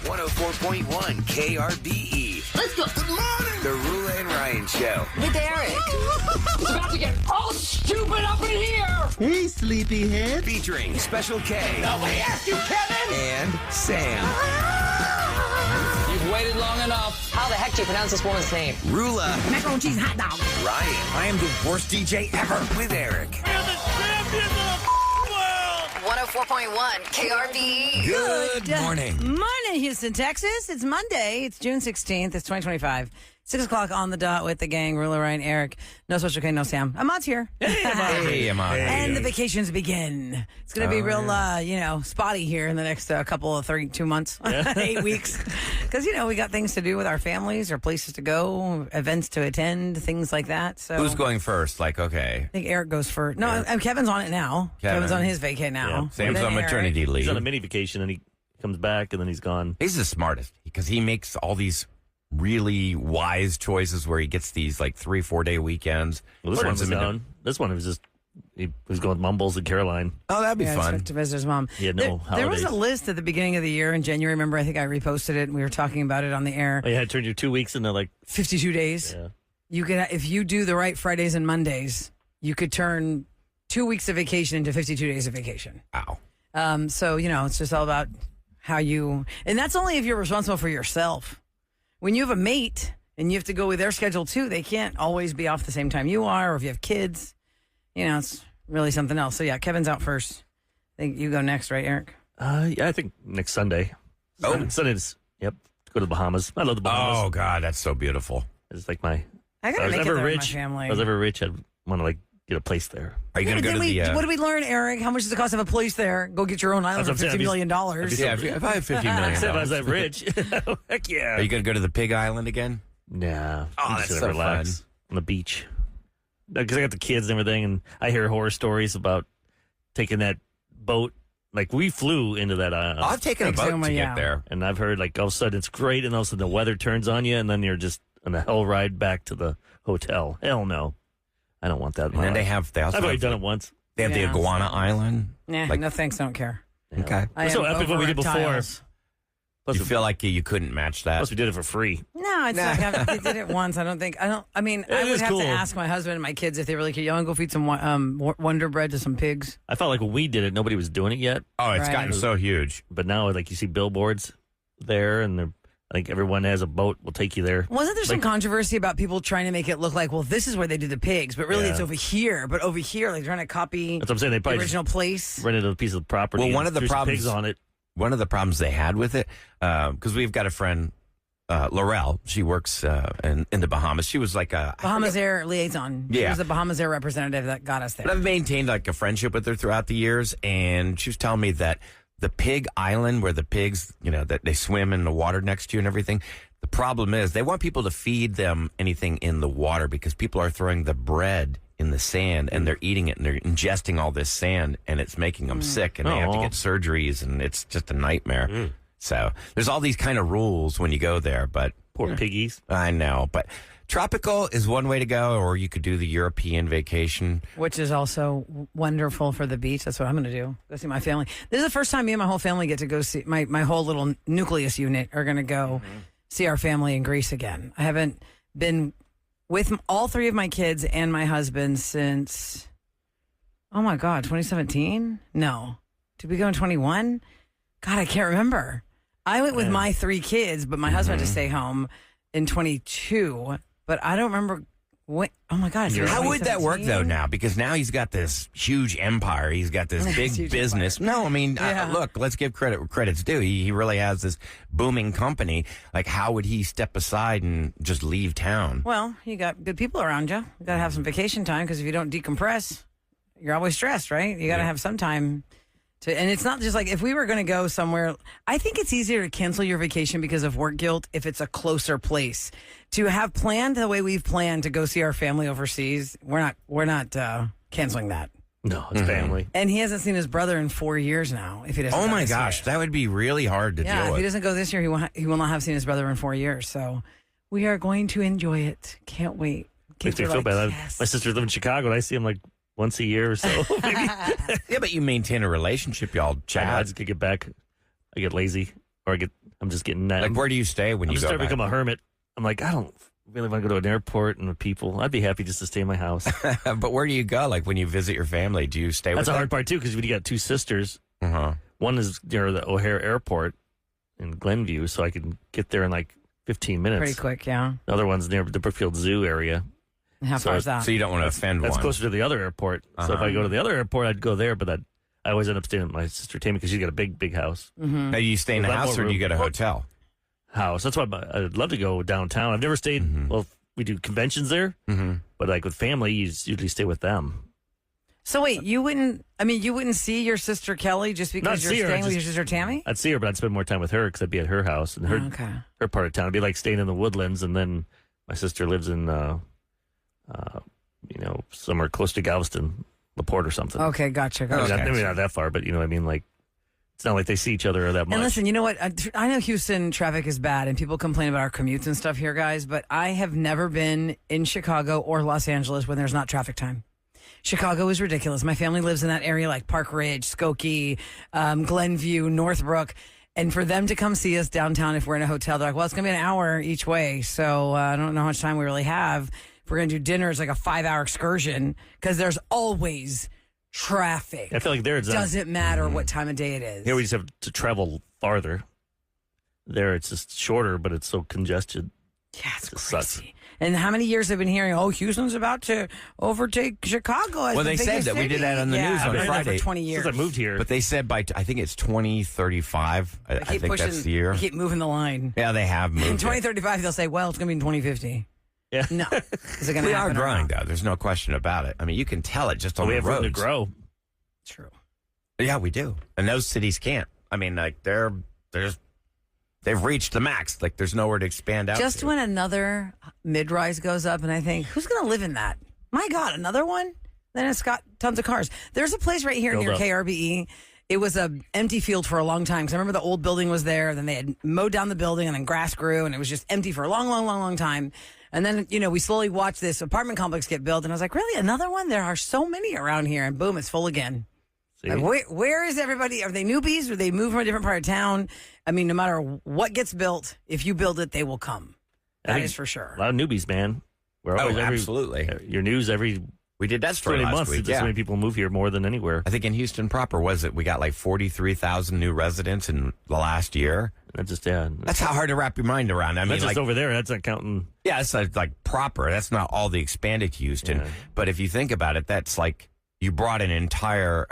104.1 KRBE. Let's go. Good morning. The Roula and Ryan Show. With Eric. It's about to get all stupid up in here. Hey, sleepyhead. Featuring Special K. Nobody asked you, Kevin. And Sam. You've waited long enough. How the heck do you pronounce this woman's name? Roula. Macaroni and cheese hot dog. Ryan. I am the worst DJ ever. With Eric. We're the champions of the world! 104.1 KRBE. Good morning. Morning, Houston, Texas. It's Monday. It's June 16th. It's 2025. 6 o'clock on the dot with the gang. Roula, Ryan, Eric. No Special K, no Sam. Amad's here. Hey, Ahmad. And the vacations begin. It's going to be real, spotty here in the next couple of 32 months, 8 weeks. Because, we got things to do with our families or places to go, events to attend, things like that. So Who's going first? Okay. I think Eric goes first. No, Kevin's on it now. Kevin's on his vacay now. Yeah. Sam's Then on maternity leave. He's on a mini vacation and he comes back and then he's gone. He's the smartest because he makes all these really wise choices where he gets these 3-4 day weekends. Well, this one Turns was him into- down. This one was just, he was going with Mumbles and Caroline. Oh, that'd be Yeah, fun. it's to visit his mom. He had no there was a holidays. list at the beginning of the year in January. Remember, I think I reposted it and we were talking about it on the air. Oh, you had turned your 2 weeks into 52 days. yeah. You could, if you do the right Fridays and Mondays, you could turn 2 weeks of vacation into 52 days of vacation. Wow. So, it's just all about how you, and that's only if you're responsible for yourself. When you have a mate and you have to go with their schedule too, they can't always be off the same time you are, or if you have kids, it's really something else. So yeah, Kevin's out first. I think you go next, right, Eric? Yeah, I think next Sunday. Oh. Sunday's, yep. Go to the Bahamas. I love the Bahamas. Oh, God, that's so beautiful. It's like my, I if gotta I was make it ever there with rich. my family. If I was ever rich, I'd want to get a place there. Are you going to go to the... What did we learn, Eric? How much does it cost to have a place there? Go get your own island for That's what I'm $50 saying. million. Yeah, if I have $50 million. Except I was that rich. Heck yeah. Are you going to go to the Pig Island again? Nah. Oh, I'm that's just so gonna relax fun. on the beach. Because I got the kids and everything, and I hear horror stories about taking that boat. We flew into that island. I've taken a boat to get there. And I've heard, all of a sudden it's great, and all of a sudden the weather turns on you, and then you're just on a hell ride back to the hotel. Hell no. I don't want that in And my then life. they also I've already have, done it once. They have the Yeah. Iguana Island. Nah, no thanks, don't care. Okay. I It's so am epic over what we did before. reptiles. Plus, You feel like you couldn't match that? plus we did it for free. No, it's not. They did it once. I would is have cool. to ask my husband and my kids if they really could. You want to go feed some Wonder Bread to some pigs? I felt like when we did it, nobody was doing it yet. Oh, it's Right. gotten so huge. But now, you see billboards there, and I think everyone has a boat will take you there. Wasn't there some controversy about people trying to make it look like, well, this is where they do the pigs, but really Yeah. it's over here. But over here, trying to copy That's what I'm saying. They the probably original place. just rented a piece of property. Well, one and of the threw some problems- pigs on it. One of the problems they had with it, because we've got a friend, Laurel. She works in the Bahamas. She was like a... Bahamas Air liaison. She Yeah. was the Bahamas Air representative that got us But there. I've maintained a friendship with her throughout the years, and she was telling me that the pig island where the pigs, that they swim in the water next to you and everything, the problem is they want people to feed them anything in the water because people are throwing the bread in the sand and they're eating it and they're ingesting all this sand and it's making them sick and they have to Aw. get surgeries and it's just a nightmare. So there's all these kind of rules when you go there, but Poor piggies. I know. But tropical is one way to go, or you could do the European vacation. Which is also wonderful for the beach. That's what I'm going to do. Go see my family. This is the first time me and my whole family get to go see, my whole little nucleus unit are going to go see our family in Greece again. I haven't been with all three of my kids and my husband since, oh my God, 2017? No. Did we go in 21? God, I can't remember. I went with my three kids, but my husband had to stay home in 22. But I don't remember what. Oh my God. How would that work though now? Because now he's got this huge empire. He's got this big Huge business. No, I mean, Yeah. look, let's give credit's due. He really has this booming company. How would he step aside and just leave town? Well, you got good people around you. You got to have some vacation time because if you don't decompress, you're always stressed, right? You got to have some time to. And it's not just if we were going to go somewhere. I think it's easier to cancel your vacation because of work guilt if it's a closer place. To have planned the way we've planned to go see our family overseas, we're not canceling that. No, it's family. And he hasn't seen his brother in 4 years now. If he doesn't, Oh go my this gosh, year. that would be really hard to Yeah, deal if he with. doesn't go this year, he will not have seen his brother in 4 years. So we are going to enjoy it. Can't wait. Makes me Kids are feel bad. yes. My sisters live in Chicago, and I see them once a year or so. Maybe. Yeah, but you maintain a relationship, y'all I chat. just could get back. I get lazy, or I get I'm just getting that. Like, where do you stay when I'm you just go starting to back? become a hermit. I'm like, I don't really want to go to an airport and with people. I'd be happy just to stay in my house. But where do you go? Like, when you visit your family, do you stay with That's the them? hard part, too, because we got two sisters. Uh-huh. One is near the O'Hare Airport in Glenview, so I can get there in like 15 minutes. Pretty quick, yeah. The other one's near the Brookfield Zoo area. How far is that? So you don't want to offend That's one. closer to the other airport. So if I go to the other airport, I'd go there, but I always end up staying at my sister Tammy because she's got a big house. Now, do you stay in the There's a lot house more or do you room. get a hotel? House. That's why I'd love to go downtown. I've never stayed. Well, we do conventions there, but like with family, you usually stay with them. So wait, you wouldn't see your sister Kelly just because Not you're see her, staying with just- your sister Tammy? I'd see her, but I'd spend more time with her because I'd be at her house and her Okay. her part of town. It'd be like staying in the Woodlands, and then my sister lives in, somewhere close to Galveston, LaPorte or something. Okay, gotcha. I mean, gotcha. maybe not that far, but you know what I mean? Like, it's not like they see each other that much. And listen, you know what? I know Houston traffic is bad and people complain about our commutes and stuff here, guys, but I have never been in Chicago or Los Angeles when there's not traffic time. Chicago is ridiculous. My family lives in that area like Park Ridge, Skokie, Glenview, Northbrook. And for them to come see us downtown if we're in a hotel, they're like, well, it's going to be an hour each way. So I don't know how much time we really have. If we're going to do dinner, it's like a 5-hour excursion because there's always traffic. I feel like there it's Doesn't matter what time of day it is. here we just have to travel farther. There it's just shorter, but it's so congested. Yeah, it's It sucks. crazy. And how many years I've been hearing, oh, Houston's about to overtake Chicago as Well, the they said biggest that. We city. did that on the Yeah, news I've on been hearing that Friday. for 20 years. Since I moved here, But they said I think it's 2035. I They keep think pushing, that's the year. they keep moving the line. Yeah, they have moved In it. 2035, they'll say, well, it's going to be in 2050. yeah, No. Is it going to We are happen or growing, not? though. There's no question about it. I mean, you can tell it just on we the have room roads. to grow. True. Yeah, we do. And those cities can't. I mean, like they've reached the max. Like there's nowhere to expand out. Just to. when another mid-rise goes up and I think, who's going to live in that? My God, another one? Then it's got tons of cars. There's a place right here Build near up. KRBE. It was a empty field for a long time because I remember the old building was there. Then they had mowed down the building and then grass grew and it was just empty for a long time. And then, we slowly watched this apartment complex get built. And I was like, really? Another one? There are so many around here. And boom, it's full again. See? Like, where is everybody? Are they newbies? Or they move from a different part of town? I mean, no matter what gets built, if you build it, they will come. I That think is for sure. A lot of newbies, man. We're Oh, always absolutely. Your news every We did that story 20 last months. week. So Yeah. many people move here more than anywhere. I think in Houston proper, we got like 43,000 new residents in the last year. That's just That's how hard to wrap your mind around. I mean, that's just like, over there. That's not counting. yeah, it's like proper. That's not all the expanded Houston. Yeah. But if you think about it, that's like you brought an entire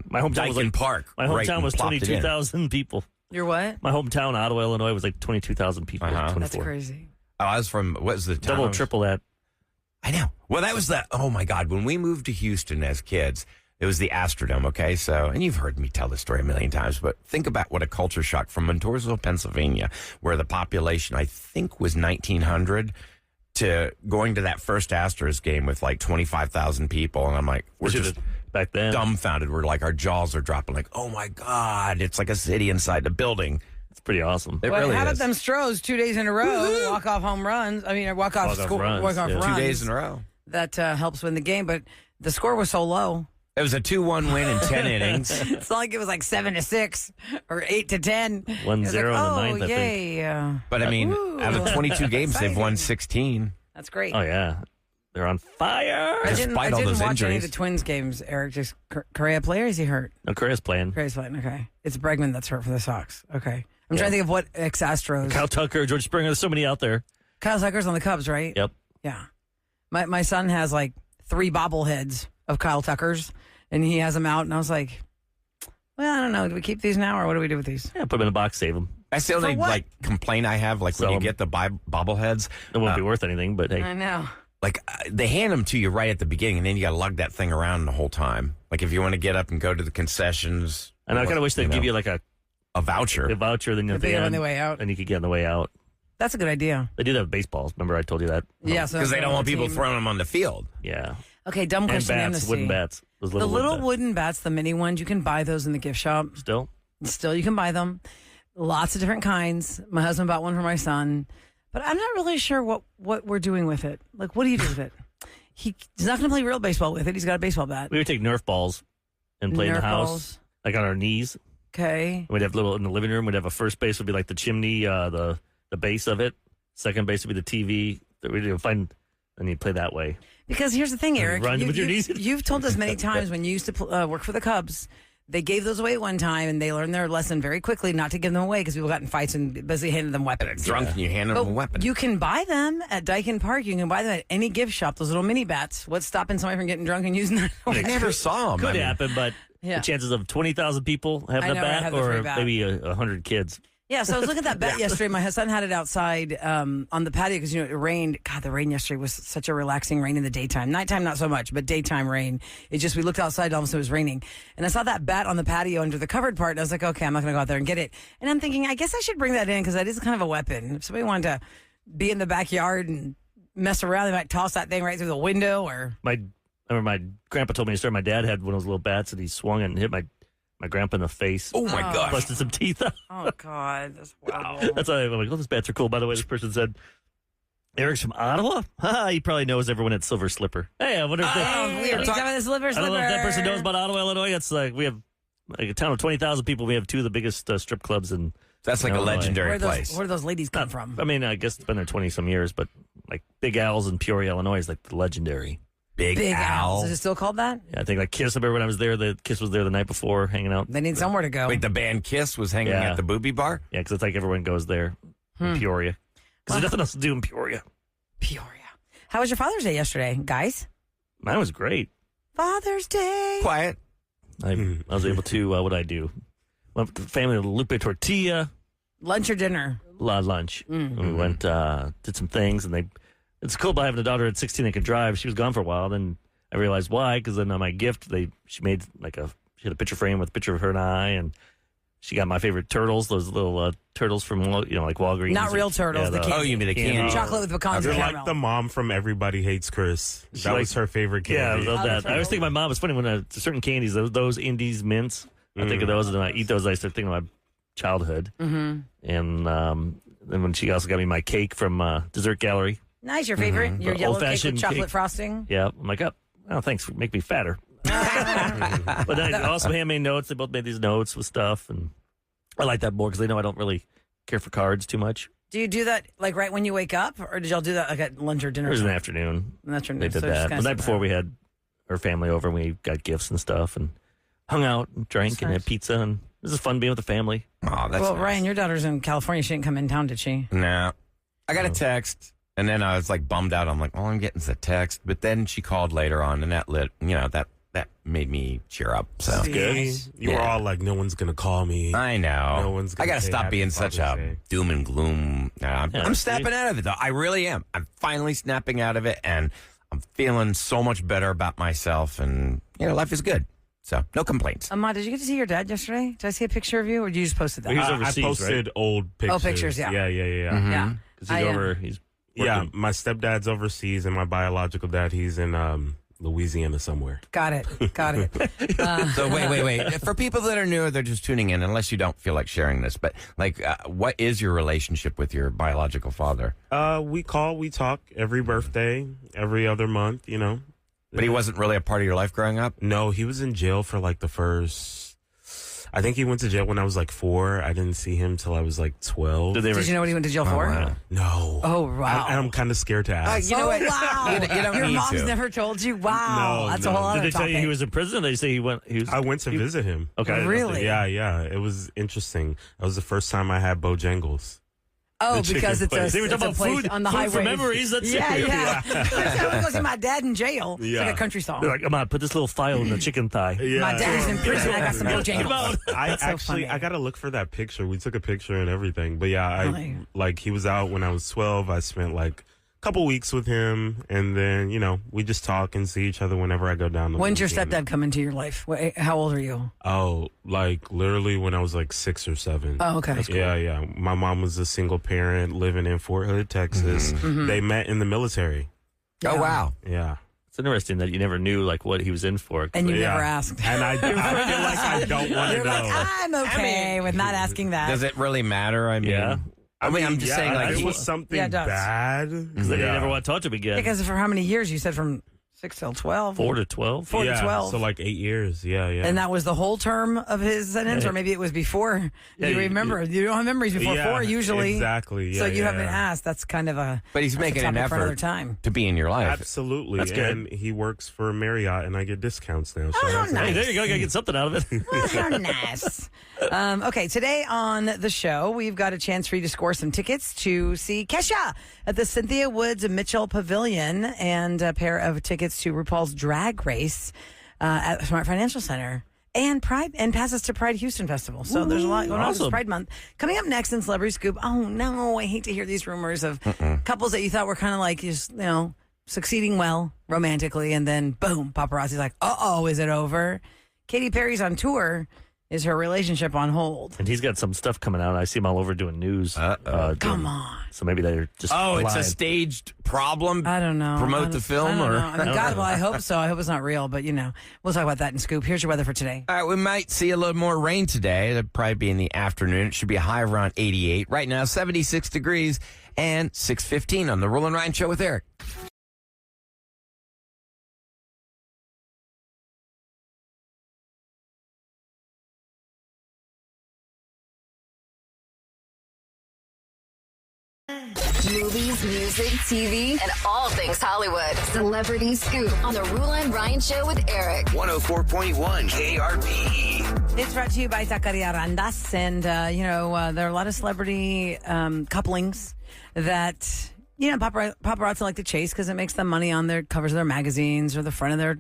My hometown was Dyken like Park. My right, hometown and was plopped it in. 22,000 people. You're what? My hometown, Ottawa, Illinois, was like 22,000 people. Uh-huh. 24. That's crazy. Oh, I was from, what was the town? Double, triple that. I know. Well, that was oh my God. When we moved to Houston as kids, it was the Astrodome, okay? So, and you've heard me tell this story a million times, but think about what a culture shock from Montoursville, Pennsylvania, where the population, I think, was 1,900, to going to that first Astros game with like 25,000 people. And I'm like, we're Should've- just back then. dumbfounded. We're like, our jaws are dropping, like, oh my God, it's like a city inside the building. It's pretty awesome. It Well, really how about is. them Stros 2 days in a row? Walk off home runs. I mean, walk off Walk-off runs, yeah. 2 days in a row. That helps win the game, but the score was so low. It was a 2-1 win in 10 innings. It's not like it was like 7-6 or 8-10. 1-0 It was in the like, ninth, I think. yay. But I mean, Ooh, out of 22 games, they've won exciting. 16. That's great. Oh, yeah. They're on fire. I Despite all didn't those watch any of injuries. the Twins games, Eric. Just Correa play or is he hurt? No, Korea's playing. Correa's playing. Okay. It's Bregman that's hurt for the Sox. Okay. I'm trying to think of what ex-Astros. Kyle Tucker, George Springer. There's so many out there. Kyle Tucker's on the Cubs, right? Yep. Yeah. My son has like 3 bobbleheads of Kyle Tucker's, and he has them out, and I was like, well, I don't know. Do we keep these now, or what do we do with these? Yeah, put them in a box, save them. That's the only what? like complaint I have. Like when Sell you 'em. get the bobbleheads, It won't be worth anything, but hey. I know. like they hand them to you right at the beginning, and then you got to lug that thing around the whole time. Like if you want to get up and go to the concessions, And I kind of wish they'd give you like a voucher. voucher, then at They the get on end, the way out. and you could get on the way out. That's a good idea. They do that with baseballs. Remember I told you that? Yeah, so Because they don't want the people team- throwing them on the field. Yeah. Okay, dumb And question. bats, amnesty. wooden bats. Those The little little wooden wooden bats, the mini ones, you can buy those in the gift shop. bats. Still? Still, you can buy them. Lots of different kinds. My husband bought one for my son, but I'm not really sure what we're doing with it. Like, what do you do with it? He's not going to play real baseball with it. He's got a baseball bat. We would take Nerf balls and play in the Nerf house, balls. like on our knees. Okay. We'd have little in the living room. We'd have a first base would be like the chimney, the base of it. Second base would be the TV. We'd find, and you'd play that way. Because here's the thing, Eric. Run with your knees. You've told us many times when you used to work for the Cubs, they gave those away one time, and they learned their lesson very quickly not to give them away because people got in fights and basically handed them weapons. Drunk and you hand them But a weapon. you can buy them at Dyken Park. You can buy them at any gift shop. Those little mini bats. What's stopping somebody from getting drunk and using them? I never saw them. Could happen, but Yeah. the chances of 20,000 people having I a know, bat have the or free bat. maybe 100 kids. Yeah, so I was looking at that bet yesterday. My son had it outside on the patio because, it rained. God, the rain yesterday was such a relaxing rain in the daytime. Nighttime, not so much, but daytime rain. We looked outside, all of a sudden it was raining. And I saw that bat on the patio under the covered part, and I was like, okay, I'm not going to go out there and get it. And I'm thinking, I guess I should bring that in because that is kind of a weapon. If somebody wanted to be in the backyard and mess around, they might toss that thing right through the window or... I remember my grandpa told me a story. My dad had one of those little bats and he swung it and hit my grandpa in the face. Oh, my gosh. Busted some teeth out. Oh, God, that's horrible. That's why I'm like, those bats are cool. By the way, this person said, Eric's from Ottawa? He probably knows everyone at Silver Slipper. Hey, I wonder if We are talking about the slipper. I don't know if that person knows about Ottawa, Illinois. It's like we have like a town of 20,000 people. We have two of the biggest strip clubs in That's like a Illinois. legendary place. Where do those ladies come from? I mean, I guess it's been there 20-some years, but like Big Al's in Peoria, Illinois is like the legendary. Big Al. Is it still called that? Yeah, I think like Kiss, I remember when I was there, the Kiss was there the night before hanging out. They need somewhere to go. Wait, the band Kiss was hanging Yeah. at the Booby Bar? Yeah, because it's like everyone goes there in Peoria. Because there's nothing else to do in Peoria. Peoria. How was your Father's Day yesterday, guys? Mine was great. Father's Day. Quiet. I was able to, what did I do? Went with the family to Lupe Tortilla, Lunch or dinner? lunch. And we went, did some things, and it's cool by having a daughter at 16 that can drive. She was gone for a while, then I realized why, because then on my gift, she made she had a picture frame with a picture of her and I, and she got my favorite turtles, those little turtles from, like Walgreens. Not real turtles, the candy. Oh, you mean the candy? Chocolate with pecans They're and like caramel. the mom from Everybody Hates Chris. That was her favorite Yeah, I candy. love that. I always think my mom, it's funny when certain candies, those Indies mints, I think of those, and when I eat those, I start thinking of my childhood. Mm-hmm. And then when she also got me my cake from Dessert Gallery. Nice, your favorite? Your The yellow cake with old-fashioned chocolate cake. frosting? Yeah, I'm like, oh, thanks. Make me fatter. But then also handmade notes. They both made these notes with stuff, and I like that more because they know I don't really care for cards too much. Do you do that like right when you wake up, or did y'all do that like at lunch or dinner? It was in the time? afternoon. That's They did that. The night before we had her family over, and we got gifts and stuff, and hung out and drank That's and nice. had pizza, and this is fun being with the family. Oh, that's Well, nice. Ryan, your daughter's in California. She didn't come in town, did she? No. I Oh. got a text, and then I was like bummed out. I'm like, well, I'm getting the text. But then she called later on, and that made me cheer up. So See? You were Yeah. all like, no one's going to call me. I know. No one's I gonna got to say stop Happy being such Father's a Day. doom and gloom. I'm Yeah, snapping out of it, though. I really am. I'm finally snapping out of it, and I'm feeling so much better about myself, and, life is good. So, no complaints. Ma, did you get to see your dad yesterday? Did I see a picture of you, or did you just posted that? Well, he was I overseas, posted old pictures. pictures, yeah. Yeah. Yeah. Because I, he's over. He's Yeah, working. my stepdad's overseas, and my biological dad, he's in Louisiana somewhere. Got it. So, wait. For people that are new, they're just tuning in, unless you don't feel like sharing this. But, what is your relationship with your biological father? We call, we talk every birthday, every other month, But he wasn't really a part of your life growing up? No, he was in jail for like the first. I think he went to jail when I was like 4. I didn't see him till I was like 12. Did they Did you know what he went to jail for? wow. No. Oh, wow. I'm kind of scared to ask. You know what? Wow. You don't Your need mom's to. never told you? Wow. No, That's no. a whole other Did they tell topic. you he was in prison? Did they say he went? I went to visit him. Okay. Really? Yeah. It was interesting. That was the first time I had Bojangles. Oh, The chicken because it's a, place. They were it's talking a about place food- on the food highway. for memories, that's yeah, it. yeah. I want to go see my dad in jail. It's Yeah. like a country song. They're like, come on, put this little file in the chicken thigh. Yeah. My dad's in prison. I got some Yeah. Bojangles. I That's so actually, funny. I gotta look for that picture. We took a picture and everything. But yeah, Really? he was out when I was 12. I spent like a couple weeks with him, and then we just talk and see each other whenever I go down. To When's your Louisiana. stepdad come into your life? How old are you? Oh, like literally when I was like 6 or 7. Oh, okay. Yeah. My mom was a single parent living in Fort Hood, Texas. Mm-hmm. They met in the military. Oh, wow. Yeah. It's interesting that you never knew like what he was in for. And you Yeah. never asked. And I feel like I don't want to You're know. like, I'm okay with not asking that. Does it really matter? I mean, Yeah. I'm just saying, like, it he- was something Yeah, it does. bad. Because then you never want to touch him again. Because for how many years? You said from 6 till 12. 4 to 12. 4 to 12. So like 8 years. Yeah. And that was the whole term of his sentence, or maybe it was before. Yeah, You remember? You don't have memories before 4 usually. Exactly. Yeah, so you haven't asked. That's kind of a. But he's that's making a an topic for another effort time. to be in your life. Absolutely. That's good. And he works for Marriott, and I get discounts now. So Oh, that's nice. Hey, there you go. Gotta get something out of it. Well, how nice. Okay, today on the show, we've got a chance for you to score some tickets to see Kesha at the Cynthia Woods Mitchell Pavilion and a pair of tickets to RuPaul's Drag Race at Smart Financial Center. And Pride and passes to Pride Houston Festival. So there's a lot going on. This awesome. Pride Month. Coming up next in Celebrity Scoop. Oh no, I hate to hear these rumors of couples that you thought were kind of like just, succeeding well romantically, and then boom, paparazzi's like, is it over? Katy Perry's on tour. Is her relationship on hold? And he's got some stuff coming out. I see him all over doing news. Come on. So maybe they're just. Oh, it's a lying. staged problem? I don't know. Promote the film? I don't Or know. I mean, God, well, I hope so. I hope it's not real, but we'll talk about that in Scoop. Here's your weather for today. All right, we might see a little more rain today. It'll probably be in the afternoon. It should be a high around 88. Right now, 76 degrees and 6:15 on the Roula and Ryan Show with Eric. Movies, music, TV, and all things Hollywood. Celebrity Scoop on the Roula and Ryan Show with Eric. 104.1 KRPE. It's brought to you by Taqueria Randas. And, there are a lot of celebrity couplings that, paparazzi like to chase because it makes them money on their covers of their magazines or the front of their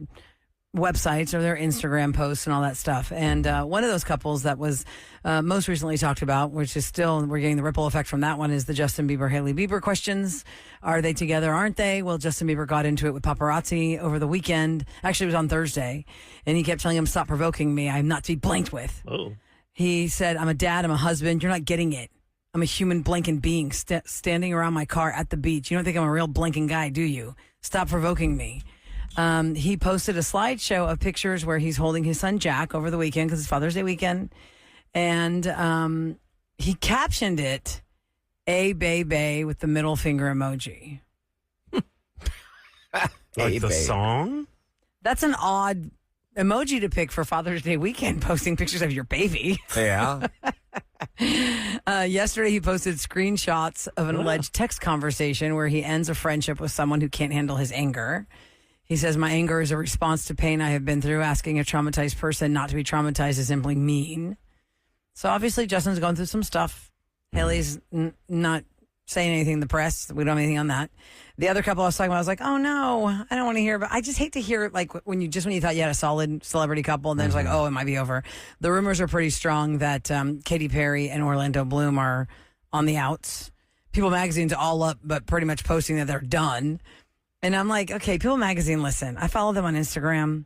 websites or their Instagram posts and all that stuff. And one of those couples that was most recently talked about, which is still, we're getting the ripple effect from that one, is the Justin Bieber, Hailey Bieber questions. Are they together? Aren't they? Well, Justin Bieber got into it with paparazzi over the weekend. Actually, it was on Thursday. And he kept telling him, stop provoking me. I'm not to be blanked with. Oh. He said, I'm a dad. I'm a husband. You're not getting it. I'm a human blanking being standing around my car at the beach. You don't think I'm a real blanking guy, do you? Stop provoking me. He posted a slideshow of pictures where he's holding his son Jack over the weekend because it's Father's Day weekend. And he captioned it, "A baby" with the middle finger emoji. Like the song? That's an odd emoji to pick for Father's Day weekend, posting pictures of your baby. Yeah. Yesterday, he posted screenshots of an alleged text conversation where he ends a friendship with someone who can't handle his anger. He says, my anger is a response to pain I have been through. Asking a traumatized person not to be traumatized is simply mean. So obviously, Justin's going through some stuff. Haley's not saying anything in the press. We don't have anything on that. The other couple I was talking about, I was like, oh no, I don't want to hear. But I just hate to hear like when you thought you had a solid celebrity couple, and then it's like, oh, it might be over. The rumors are pretty strong that Katy Perry and Orlando Bloom are on the outs. People Magazine's all up, but pretty much posting that they're done. And I'm like, okay, People Magazine, listen, I follow them on Instagram,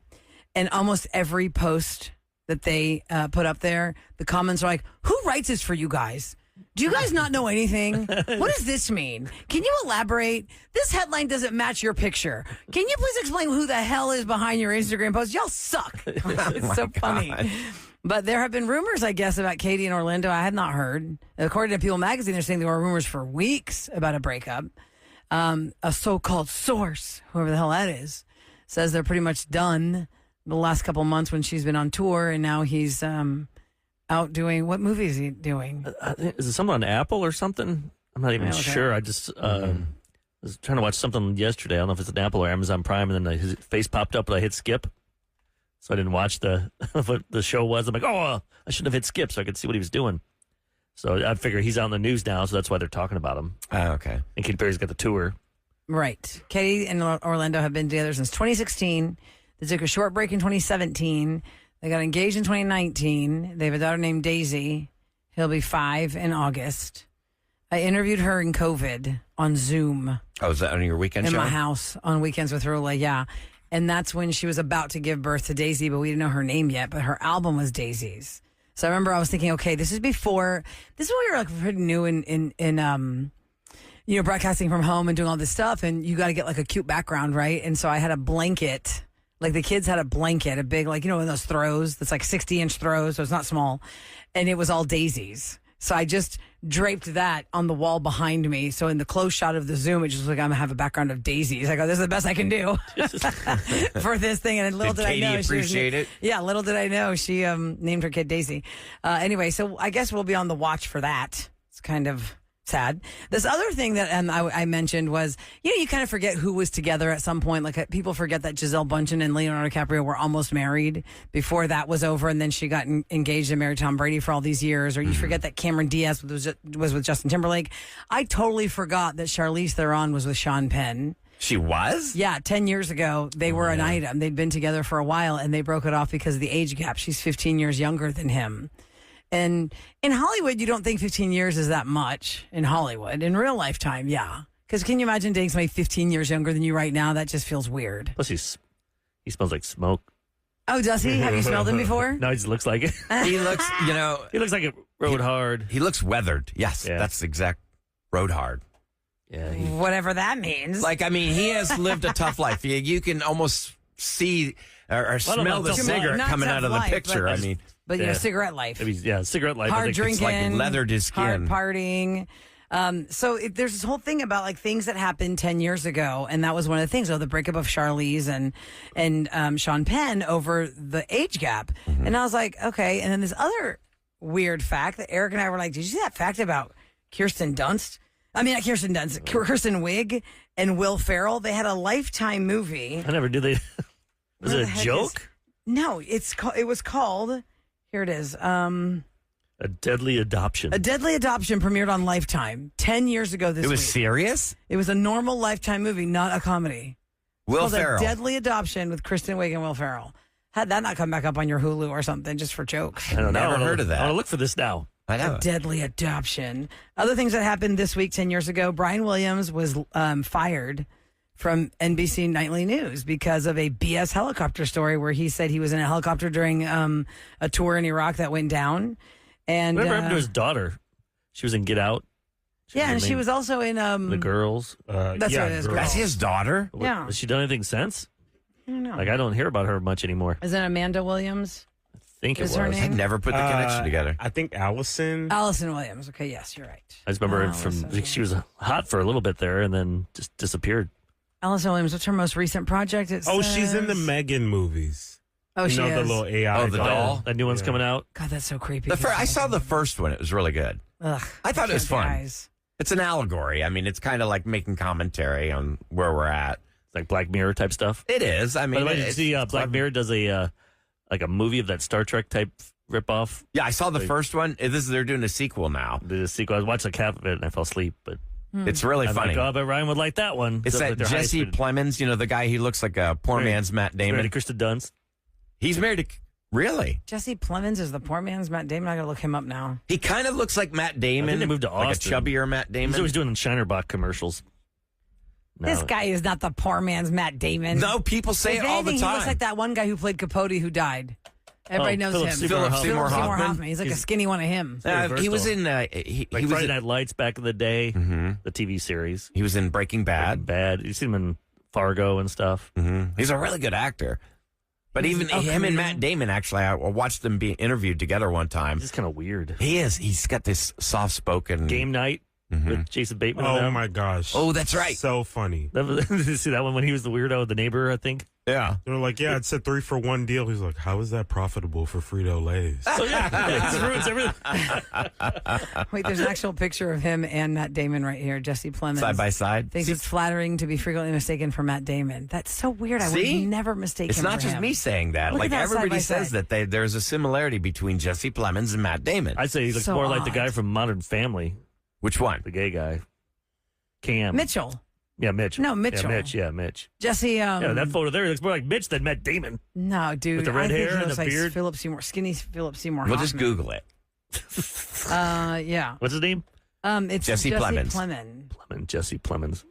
and almost every post that they put up there, the comments are like, who writes this for you guys? Do you guys not know anything? What does this mean? Can you elaborate? This headline doesn't match your picture. Can you please explain who the hell is behind your Instagram post? Y'all suck. It's so funny. But there have been rumors, I guess, about Katy and Orlando. I had not heard. According to People Magazine, they're saying there were rumors for weeks about a breakup. A so-called source, whoever the hell that is, says they're pretty much done the last couple months when she's been on tour, and now he's out doing, what movie is he doing? Is it something on Apple or something? I'm not even sure. I just was trying to watch something yesterday. I don't know if it's an Apple or Amazon Prime, and then his face popped up, and I hit skip. So I didn't watch what the show was. I'm like, I should have hit skip so I could see what he was doing. So I figure he's out in the news now, so that's why they're talking about him. Oh, okay. And Katy Perry's got the tour. Right. Katy and Orlando have been together since 2016. They took a short break in 2017. They got engaged in 2019. They have a daughter named Daisy. He'll be 5 in August. I interviewed her in COVID on Zoom. Oh, is that on your weekend in show? My house on Weekends with Roula, yeah. And that's when she was about to give birth to Daisy, but we didn't know her name yet, but her album was Daisy's. So I remember I was thinking, okay, this is when we were like pretty new in broadcasting from home and doing all this stuff, and you got to get like a cute background, right? And so I had a blanket, like the kids had a blanket, a big, like, in those throws, that's like 60-inch throws, so it's not small, and it was all daisies. So I just draped that on the wall behind me. So in the close shot of the Zoom, it just looked like I'm going to have a background of daisies. I go, this is the best I can do for this thing. And little did Katy I know. appreciate it? Yeah, little did I know she named her kid Daisy. Anyway, so I guess we'll be on the watch for that. It's kind of sad. This other thing that I mentioned was, you kind of forget who was together at some point. Like people forget that Gisele Bündchen and Leonardo DiCaprio were almost married before that was over, and then she got engaged and married Tom Brady for all these years. Or you forget that Cameron Diaz was with Justin Timberlake. I totally forgot that Charlize Theron was with Sean Penn. She was? Yeah, 10 years ago, they were an item. They'd been together for a while, and they broke it off because of the age gap. She's 15 years younger than him. And in Hollywood, you don't think 15 years is that much in Hollywood. In real lifetime, yeah. Because can you imagine dating somebody 15 years younger than you right now? That just feels weird. Plus, he smells like smoke. Oh, does he? Have you smelled him before? No, he just looks like it. He looks, He looks like it rode hard. he looks weathered. Yes, Yeah. that's the exact rode hard. Yeah. Whatever that means. Like, I mean, he has lived a tough life. You can almost see or smell the tough cigarette life. coming Not out of the tough life, picture. but- I mean, but Yeah. cigarette life. Maybe, cigarette life. I Hard think drinking. it's like leathered his Hard skin. partying. So there's this whole thing about like things that happened 10 years ago, and that was one of the things. The breakup of Charlize and Sean Penn over the age gap. Mm-hmm. And I was like, okay. And then this other weird fact that Eric and I were like, did you see that fact about Kirsten Dunst? I mean, not Kirsten Dunst, Kristen Wiig and Will Ferrell. They had a Lifetime movie. I never did. Was Where it the a heck joke? No, it was called. Here it is. A Deadly Adoption. A Deadly Adoption premiered on Lifetime 10 years ago this It week. was serious? It was a normal Lifetime movie, not a comedy. Will Called Ferrell. A Deadly Adoption with Kristen Wiig and Will Ferrell. Had that not come back up on your Hulu or something just for jokes? I don't know. Never heard of that. I want to look for this now. I know. A Deadly Adoption. Other things that happened this week 10 years ago, Brian Williams was fired from NBC Nightly News because of a BS helicopter story where he said he was in a helicopter during a tour in Iraq that went down. And Whatever happened to his daughter? She was in Get Out. she was also in The Girls. That's what it is, Girls. That's his daughter? Yeah. Has she done anything since? I don't know. Like, I don't hear about her much anymore. Is it Amanda Williams? I think it Is was. her I name? never put the connection together. I think Allison. Allison Williams. Okay, yes, you're right. I just remember Allison. she was hot for a little bit there and then just disappeared. Allison Williams, what's her most recent project? She's in the Megan. Megan movies. Oh, she the is. little AI. Oh, the doll? That new one's coming out. God, that's so creepy. I saw the first one. It was really good. Ugh, I thought it was fun. Guys. It's an allegory. I mean, it's kind of like making commentary on where we're at. It's like Black Mirror type stuff. It is. I By mean, the way, did you it's see Black clever. Mirror does a movie of that Star Trek type ripoff? Yeah, I saw the first one. They're doing a sequel now. The sequel. I watched like half of it and I fell asleep, but It's really I'm funny. like, oh, but Ryan would like that one. It's So, that like, they're Jesse high-speed. Plemons, the guy who looks like a poor man's Matt Married Damon. to Kristen Dunst. He's married to. Really? Jesse Plemons is the poor man's Matt Damon. I gotta look him up now. He kind of looks like Matt Damon. I think they moved to like Austin. a chubbier Matt Damon. He's always doing Shinerbach commercials. No. This guy is not the poor man's Matt Damon. No, people say If it all the anything, time. he looks like that one guy who played Capote who died. Everybody knows Philip him. Seymour Philip Hoffman. Seymour Seymour Hoffman. Hoffman. He's like a skinny one of him. He was in. He Like was. Friday In, Night Lights back in the day, the TV series. he was in Breaking Bad. Bad. You see him in Fargo and stuff. He's a really good actor. But even a him and comedian. Matt Damon, actually, I watched them be interviewed together one time. He's just kind of weird. He is. He's got this soft-spoken. Game Night with Jason Bateman. and Oh them. my gosh. Oh, that's right. So funny. Did you see that one when he was the weirdo, the neighbor? I think. Yeah. They were like, yeah, it's a 3-for-1 deal. He's like, how is that profitable for Frito-Lay's? So yeah, it just ruins everything. Wait, there's an actual picture of him and Matt Damon right here. Jesse Plemons. Side by side. Thinks it's flattering to be frequently mistaken for Matt Damon. That's so weird. I See? would never mistake It's him not for just him. me saying that. Look Like at that everybody side by says side. that there's a similarity between Jesse Plemons and Matt Damon. I'd say he looks So more like the odd. guy from Modern Family, Which one? the gay guy, Cam Mitchell. Yeah, Mitch. No, Mitchell. Yeah, Mitch. Jesse. Yeah, that photo there looks more like Mitch than Matt Damon. No, dude. With the red I think hair he and looks the like beard? Philip Seymour, skinny Philip Seymour. We'll just Hoffman. Google it. Yeah. What's his name? It's Jesse Plemons. Jesse Plemons.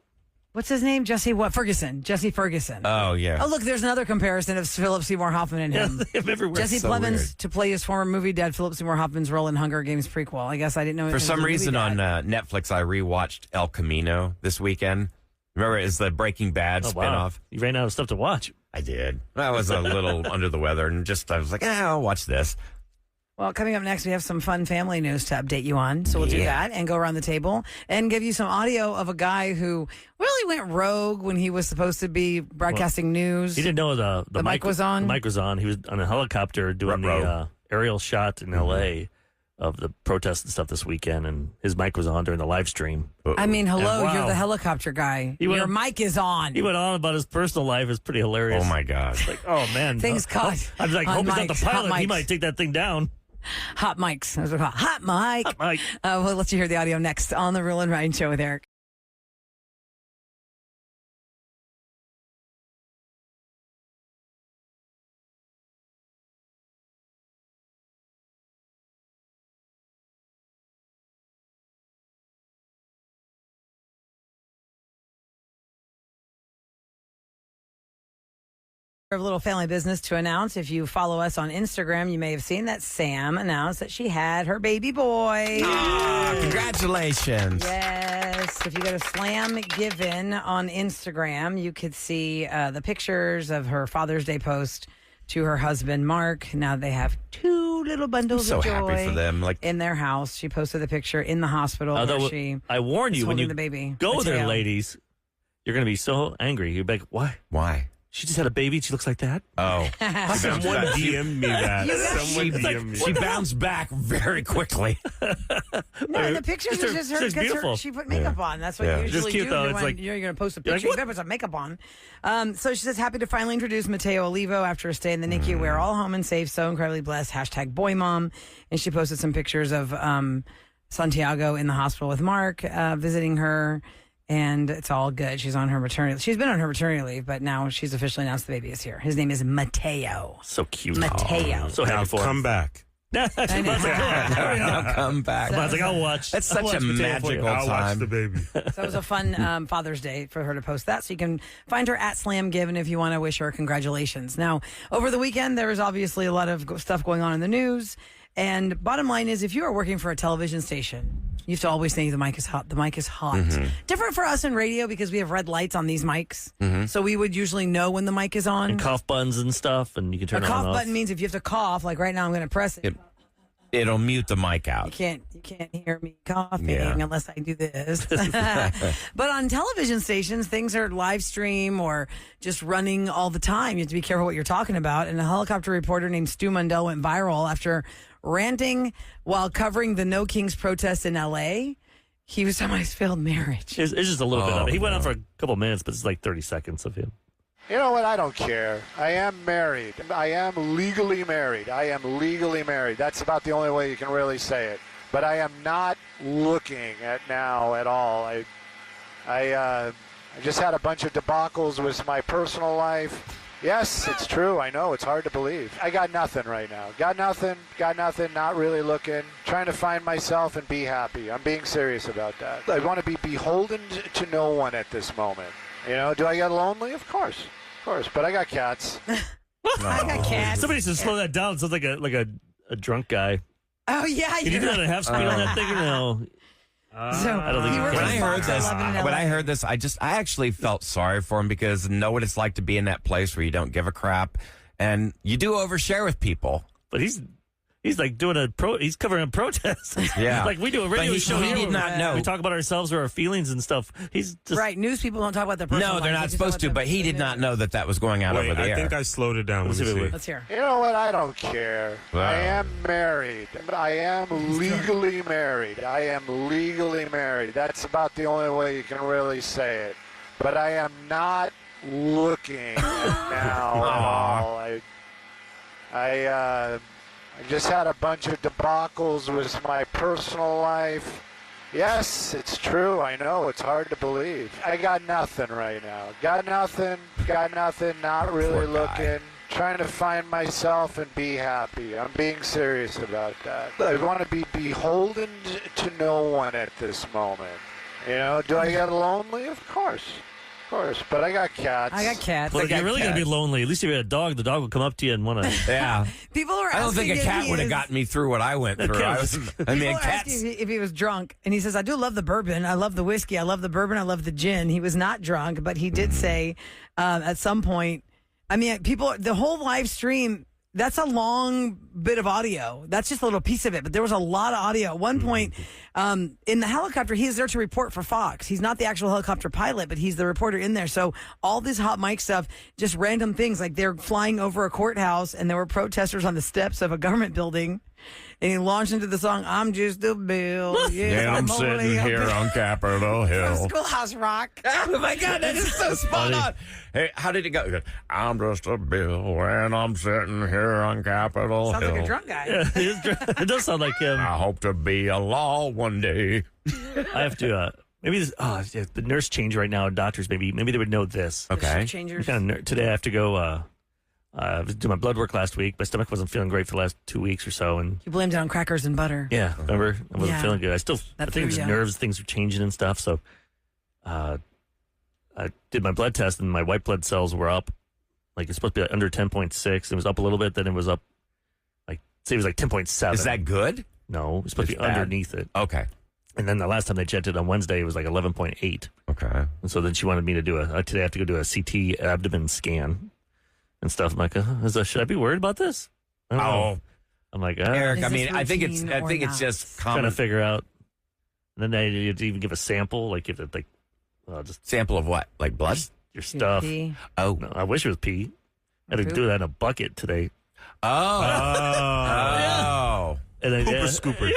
What's his name? Jesse what? Ferguson. Jesse Ferguson. Oh, yeah. Oh, look, there's another comparison of Philip Seymour Hoffman and Yeah, him. they have everywhere. Jesse so Plemons weird. to play his former movie dad, Philip Seymour Hoffman's role in Hunger Games prequel. I guess I didn't know. it For was some a movie reason dad. on Netflix, I rewatched El Camino this weekend. Remember, it's the Breaking Bad Oh, spinoff. wow. You ran out of stuff to watch. I did. I was a little under the weather and I was like, I'll watch this. Well, coming up next, we have some fun family news to update you on. So we'll do that and go around the table and give you some audio of a guy who really went rogue when he was supposed to be broadcasting news. He didn't know the mic was on. The mic was on. He was on a helicopter doing the aerial shot in L.A. of the protests and stuff this weekend, and his mic was on during the live stream. I mean, hello, Wow. you're the helicopter guy. Your mic is on. He went on about his personal life. It's pretty hilarious. Oh, my God. Like, oh, man. Things caught I was like, on hope he's not the mics, hot pilot. He mics. might take that thing down. Hot mics. That's what we call it. Hot mic. Hot mic. We'll let you hear the audio next on the Roula and Ryan Show with Eric. A little family business to announce. If you follow us on Instagram, you may have seen that Sam announced that she had her baby boy. Congratulations. Yes. If you go to Slam Given on Instagram, you could see the pictures of her Father's Day post to her husband, Mark. Now they have 2 little bundles I'm of so joy happy for them. Like, in their house. She posted the picture in the hospital Although where she I warn you, when holding you the baby. go there, Mateo. ladies, you're going to be so angry. You're like, why? why? She just had a baby. She looks like that. Oh. Someone DM'd me that. Someone She's like- DM'd me. She bounced back very quickly. No, the pictures Just are her- just her she's because beautiful. she put makeup on. That's what Yeah. you Just usually cute, do. though. You're, It's like- you're going to post a you're like, picture. You what? better put some makeup on. So she's just happy to finally introduce Mateo Olivo after a stay in the NICU. We're all home and safe. So incredibly blessed. # boy mom. And she posted some pictures of Santiago in the hospital with Mark visiting her. And it's all good. She's on her maternity. She's been on her maternity leave, but now she's officially announced the baby is here. His name is Mateo. So cute. Mateo. So Now happy for come him. back. I Now come back. was like, I'll watch. That's I'll such watch a Mateo for you. magical I'll watch time. the baby. So it was a fun Father's Day for her to post that. So you can find her at Slam Given if you want to wish her congratulations. Now, over the weekend, there was obviously a lot of stuff going on in the news. And bottom line is, if you are working for a television station, you have to always think the mic is hot. The mic is hot. Different for us in radio because we have red lights on these mics. So we would usually know when the mic is on. And cough buttons and stuff, and you can turn A it on cough and off. button means if you have to cough, like right now, I'm going to press it. It'll mute the mic You out. can't hear me coughing Yeah. unless I do this. But on television stations, things are live stream or just running all the time. You have to be careful what you're talking about. And a helicopter reporter named Stu Mundell went viral after ranting while covering the No Kings protest in L.A. He was talking about his failed marriage. It's just a little bit of it. He went no. on for a couple minutes, but it's like 30 seconds of him. You know what? I don't care. I am married. I am legally married. I am legally married. That's about the only way you can really say it. But I am not looking at now at all. I just had a bunch of debacles with my personal life. Yes, it's true. I know. It's hard to believe. I got nothing right now. Got nothing. Not really looking. Trying to find myself and be happy. I'm being serious about that. I want to be beholden to no one at this moment. You know, do I get lonely? Of course. But I got cats. I got cats. Somebody said slow that down. It sounds like a drunk guy. Oh, yeah. Can you do that at half speed on that thing or no? So I don't think he you works can. When I for heard Fox this, 11 in when I LA. heard this, I actually felt sorry for him because I know what it's like to be in that place where you don't give a crap, and you do overshare with people. But he's like doing he's covering a protest. Yeah. Like we do a But radio he show did here. not know. We talk about ourselves or our feelings and stuff. He's just Right, news people don't talk about their personal No, they're lives. not They just supposed talk to, about but he the did not news. know that was going out Wait, over the I air. think I slowed it down. Let me Let's see if it see. Let's hear. You know what? I don't care. Wow. I am married. I am legally married. I am legally married. That's about the only way you can really say it. But I am not looking now at all. I just had a bunch of debacles with my personal life. Yes, it's true. I know. It's hard to believe. I got nothing right now. Got nothing. Not really Poor guy. looking. Trying to find myself and be happy. I'm being serious about that. I want to be beholden to no one at this moment. You know, do I get lonely? Of course. But I got cats. I got cats. Well, I if got you're really going to be cats. lonely, at least if you had a dog, the dog would come up to you and want to. Yeah. People are I don't think a asking if cat he would have is- gotten me through what I went through. counts. I mean, People are cats. asking if he was drunk, and he says, "I do love the bourbon. I love the whiskey. I love the bourbon. I love the gin." He was not drunk, but he did say at some point. I mean, people. The whole live stream That's a long bit of audio. That's just a little piece of it, but there was a lot of audio. At one point, in the helicopter, he is there to report for Fox. He's not the actual helicopter pilot, but he's the reporter in there. So all this hot mic stuff, just random things, like they're flying over a courthouse and there were protesters on the steps of a government building. And he launched into the song, I'm Just a Bill. Yeah, I'm sitting here on Capitol Hill. Schoolhouse Rock. Oh, my God, that is so spot on. Hey, how did it go? He goes, I'm just a Bill, and I'm sitting here on Capitol Sounds Hill. like a drunk guy. Yeah, it does sound like him. I hope to be a law one day. I have to, maybe this, the nurse change right now, doctors, maybe they would know this. Okay. Changers. Today I have to go, I was doing my blood work last week. My stomach wasn't feeling great for the last 2 weeks or so. And You blamed it on crackers and butter. yeah, remember? I wasn't Yeah. feeling good. I That think threw it's you. nerves, things are changing and stuff. So I did my blood test and my white blood cells were up. Like it's supposed to be under 10.6. It was up a little bit. Then it was up, say it was like 10.7. Is that good? No, it was supposed to It's be bad. underneath it. Okay. And then the last time they checked it on Wednesday, it was like 11.8. Okay. And so then she wanted me to do today I have to go do a CT abdomen scan and stuff. I'm like, should I be worried about this? I don't know. I'm like, Eric, Is I mean, this I think it's routine or it's not? just trying common to figure out. And then you have to even give a sample, like give it just sample of what? Like blood? your stuff. Pee. Oh. No, I wish it was pee. I had to Poop? do that in a bucket today. Oh. Oh. And then, Pooper scooper.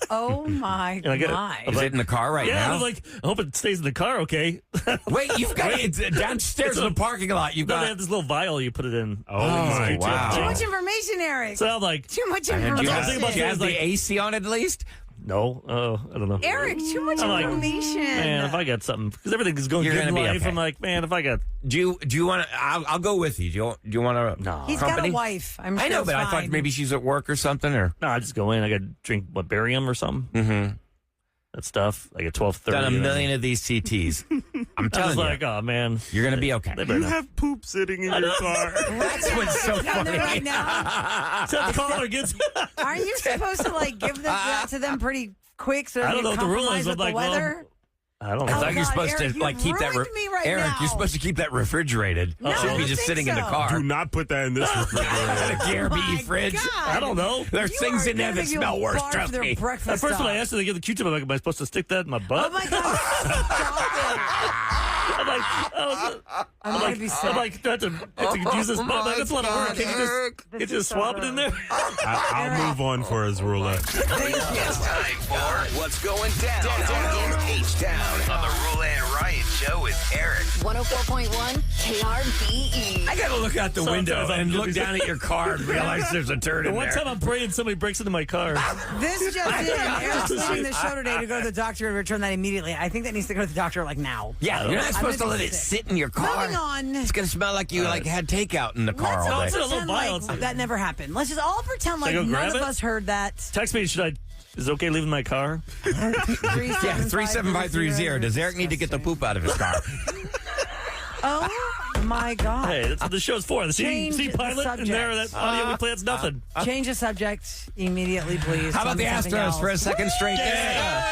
Oh my And I got- my. Is it in the car right yeah, I now? was like, I hope it stays in the car, okay? Wait, you've got it downstairs in the parking lot. You've No, they got. have this little vial you put it in. Oh, my wow. Too much information, Eric. So I'm like, Too much And do you That's have, the thing about do you have things the like- AC on it at least? no, I don't know. Eric, too much I'm like, information. Man, if I got something, because everything is going You're good in gonna be life, okay. I'm like, man, if I got, Do you want to? I'll go with you. Do you want to? no. He's company? got a wife. I'm sure I know, it's but I thought fine. maybe she's at work or something. Or No, I just go in. I got to drink barium or something. mm-hmm. That stuff. Like at 12:30. Done a million of these CTs. I'm I was telling you, like, oh man, you're gonna be okay. they better You not. have poop sitting in your car. That's what's so Down there funny. right now. That caller gets. Aren't you supposed to like give that to them pretty quick so I they don't know can what the rule compromise is. with I'm the like, weather? I don't I know. thought you're God, supposed Eric, to like you've keep that. ruined me right Eric, now. you're supposed to keep that refrigerated. No, It I shouldn't be don't just think sitting in the so. car. Do not put that in this refrigerator. Care Oh be my fridge. God. I don't know. There's You things are in there gonna that make you smell worse. barf Trust their me. breakfast At first, when I stuff. asked her to give the Q-tip, I'm like, am I supposed to stick that in my butt? Oh my God. Stop I'm like, I'm gonna be sick. I'm like, do I have to use this butt? Like, that's a lot of work. Can you just swap it in there? I'll move on for his Roula. It's time for What's Going Down in H-Town on the Roula and Ryan Show with Eric. 104.1 KRBE. I gotta look out the window Sometimes I'm and gonna look be- down at your car and realize there's a turd The in one there. time I'm praying somebody breaks into my car. This just in. Eric's leaving the show today to go to the doctor and return that immediately. I think that needs to go to the doctor like now. Yeah, you're not supposed to gonna let be it sick. sit in your car. Moving on. It's gonna smell like you like had takeout in the car Let's all all day. it's in a little pretend vial. like that never happened. Let's just all pretend like go none grab of it? us heard that. Text me. Is it okay leaving my car? Yeah, 37530. Does Eric need to get the poop out of his car? Oh my God. Hey, that's what the show's for. The Change C the pilot and there, subject. that audio we play, it's nothing. Change the subject immediately, please. How about the Tell me something Astros for a else. second straight day?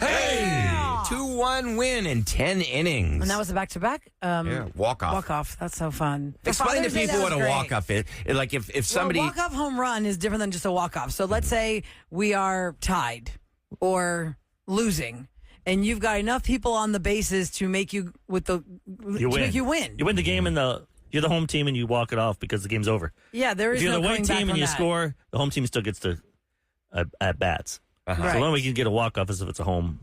Hey, 2-1 win in 10 innings. And that was a back-to-back. Yeah, walk-off. Walk-off. That's so fun. For Explain to Father's Day, people that what a was great. walk-off is. Like if somebody... Well, a walk-off home run is different than just a walk-off. So let's say we are tied or losing, and you've got enough people on the bases to make you make you win. You win the game and you're the home team and you walk it off because the game's over. Yeah, there If is you're no the away coming back team from and you that. score, the home team still gets to at bats. Right. So the only way you can get a walk off is if it's a home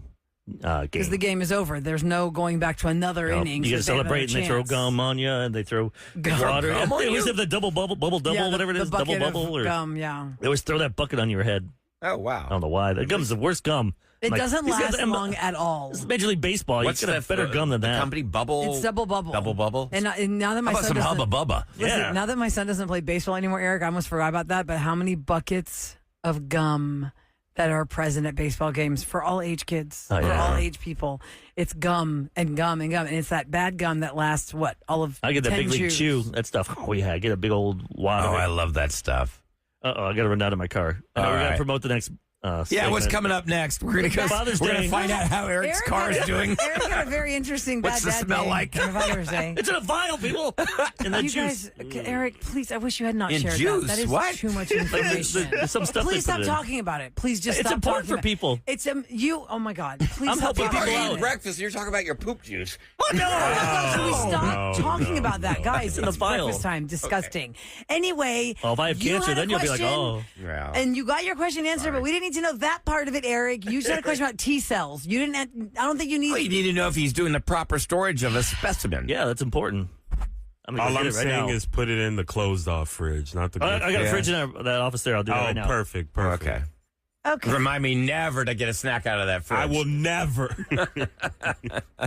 game. Because the game is over. There's no going back to another No, inning. you got to so they have celebrate, and another they throw chance. gum on you, and they throw Gum. water. Gum on They always you? have the double, Yeah, the- whatever it the is, double bucket of bubble, or gum. Yeah, they always throw that bucket on your head. Oh, I wow. don't know why. That gum's the worst gum. it Like, doesn't he's got last the- long at all. It's Major League Baseball. What's you get a better gum than the that. company? Bubble? It's double bubble. Double bubble? And now that my How about son some doesn't, Hubba Bubba? listen, Yeah. now that my son doesn't play baseball anymore, Eric, I almost forgot about that. But how many buckets of gum that are present at baseball games for all age kids, Oh, for yeah. all age people? It's gum and gum and gum, and it's that bad gum that lasts all of I get that 10 big league chews. chew, that stuff. Oh yeah, I get a big old wad Oh, of I it. love that stuff. I got to run out of my car. All We got to right. promote the next Yeah, segment. what's coming up next? We're gonna go. Father's We're gonna Day. find out how Eric's car is doing. Eric had a very interesting What's the bad dad smell day like? on Father's Day. It's in a vial, people. And the You juice. guys, Eric, please, I wish you had not In shared juice? that. That is What? too much There's information. some stuff Please they stop put in. talking about it. Please just It's stop important talking for about people. It's you. Oh my God! Please I'm stop helping talking people about out. it. breakfast. You're talking about your poop juice. Oh no! Can we stop no, talking no, about that, no. guys? in a It's vial. breakfast time. Disgusting. Anyway, Well, if I have you cancer, had a then you'll be like, question, oh. Yeah. And you got your question answered, but we didn't need to know that part of it, Eric. You just had a question about T cells. You didn't. I don't think you need. Well, you need to know if he's doing the proper storage of a specimen. Yeah, that's important. I'm gonna All go I'm get it right saying now. is put it in the closed-off fridge, not the. I got a Yeah. fridge in that office there. I'll do that Oh, right now. perfect. Okay. Okay. Remind me never to get a snack out of that fridge. I will never.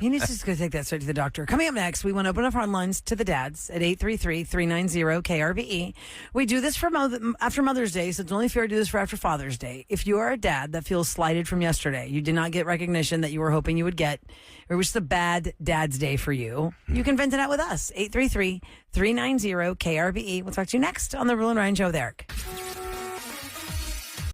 He needs to just go take that straight to the doctor. Coming up next, we want to open up our lines to the dads at 833-390-KRBE. We do this for after Mother's Day, so it's only fair to do this for after Father's Day. If you are a dad that feels slighted from yesterday, you did not get recognition that you were hoping you would get, or it was a bad Dad's Day for you, you can vent it out with us. 833-390-KRBE. We'll talk to you next on the Roula and Ryan Show with Eric.